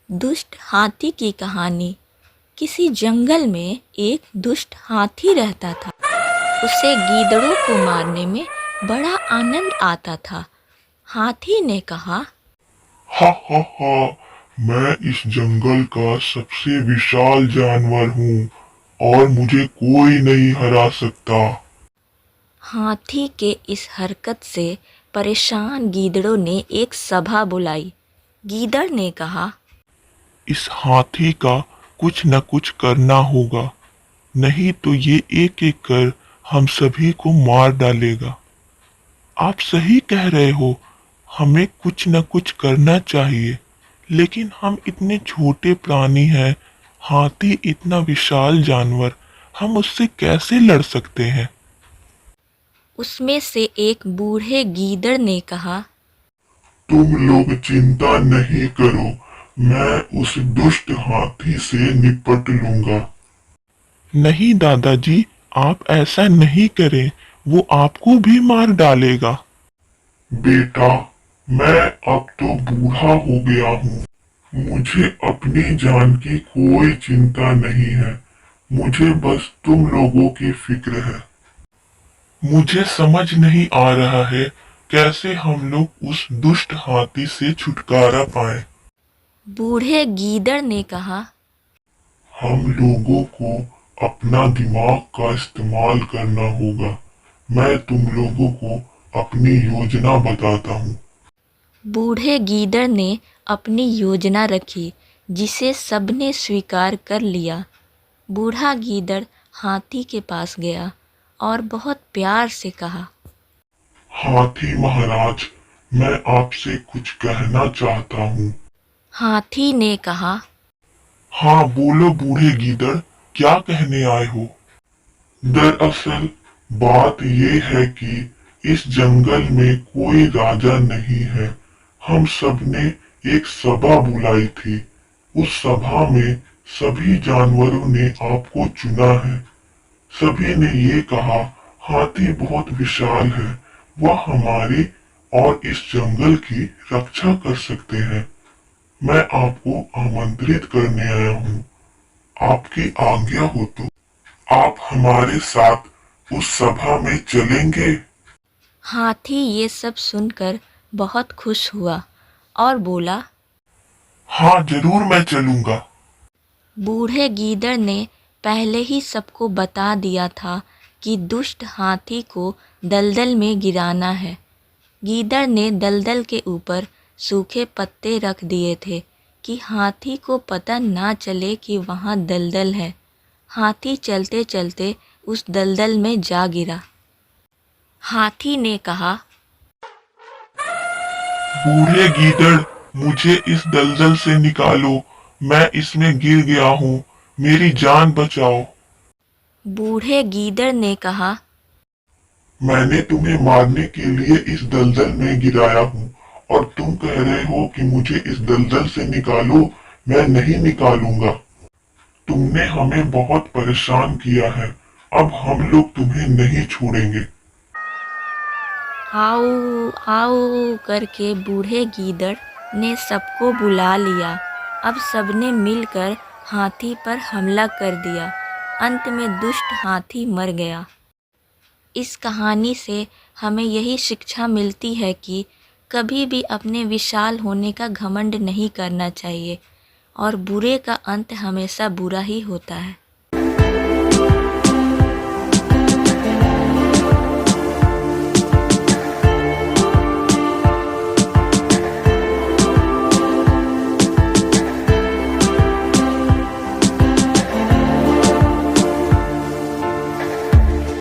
दुष्ट हाथी की कहानी। किसी जंगल में एक दुष्ट हाथी रहता था। उसे गीदड़ों को मारने में बड़ा आनंद आता था। हाथी ने कहा, हा हा हा, मैं इस जंगल का सबसे विशाल जानवर हूँ और मुझे कोई नहीं हरा सकता। हाथी के इस हरकत से परेशान गीदड़ों ने एक सभा बुलाई। गीदड़ ने कहा, इस हाथी का कुछ न कुछ करना होगा, नहीं तो ये एक एक कर हम सभी को मार डालेगा। आप सही कह रहे हो, हमें कुछ न कुछ करना चाहिए, लेकिन हम इतने छोटे प्राणी हैं, हाथी इतना विशाल जानवर, हम उससे कैसे लड़ सकते हैं? उसमें से एक बूढ़े गीदड़ ने कहा, तुम लोग चिंता नहीं करो, मैं उस दुष्ट हाथी से निपट लूंगा। नहीं दादाजी, आप ऐसा नहीं करें, वो आपको भी मार डालेगा। बेटा, मैं अब तो बूढ़ा हो गया हूँ, मुझे अपनी जान की कोई चिंता नहीं है, मुझे बस तुम लोगों की फिक्र है। मुझे समझ नहीं आ रहा है कैसे हम लोग उस दुष्ट हाथी से छुटकारा पाएं। बूढ़े गीदड़ ने कहा, हम लोगों को अपना दिमाग का इस्तेमाल करना होगा। मैं तुम लोगों को अपनी योजना बताता हूँ। बूढ़े गीदड़ ने अपनी योजना रखी, जिसे सबने स्वीकार कर लिया। बूढ़ा गीदड़ हाथी के पास गया और बहुत प्यार से कहा, हाथी महाराज, मैं आपसे कुछ कहना चाहता हूँ। हाथी ने कहा, हाँ बोलो बूढ़े गीदड़, क्या कहने आए हो? दरअसल बात ये है कि इस जंगल में कोई राजा नहीं है। हम सबने एक सभा बुलाई थी। उस सभा में सभी जानवरों ने आपको चुना है। सभी ने ये कहा, हाथी बहुत विशाल है, वह हमारी और इस जंगल की रक्षा कर सकते हैं। मैं आपको आमंत्रित करने आया हूँ। आपकी आज्ञा हो तो आप हमारे साथ उस सभा में चलेंगे? हाथी ये सब सुनकर बहुत खुश हुआ और बोला। हाँ जरूर मैं चलूंगा। बूढ़े गीदड़ ने पहले ही सबको बता दिया था कि दुष्ट हाथी को दलदल में गिराना है। गीदड़ ने दलदल के ऊपर सूखे पत्ते रख दिए थे कि हाथी को पता ना चले कि वहाँ दलदल है। हाथी चलते चलते उस दलदल में जा गिरा। हाथी ने कहा, बूढ़े गीदड़, मुझे इस दलदल से निकालो, मैं इसमें गिर गया हूँ, मेरी जान बचाओ। बूढ़े गीदड़ ने कहा, मैंने तुम्हें मारने के लिए इस दलदल में गिराया हूँ और तुम कह रहे हो कि मुझे इस दलदल से निकालो। मैं नहीं निकालूंगा। तुमने हमें बहुत परेशान किया है, अब हम लोग तुम्हें नहीं छोड़ेंगे। आओ आओ करके बूढ़े गीदड़ ने सबको बुला लिया। अब सबने मिलकर हाथी पर हमला कर दिया। अंत में दुष्ट हाथी मर गया। इस कहानी से हमें यही शिक्षा मिलती है कि कभी भी अपने विशाल होने का घमंड नहीं करना चाहिए और बुरे का अंत हमेशा बुरा ही होता है।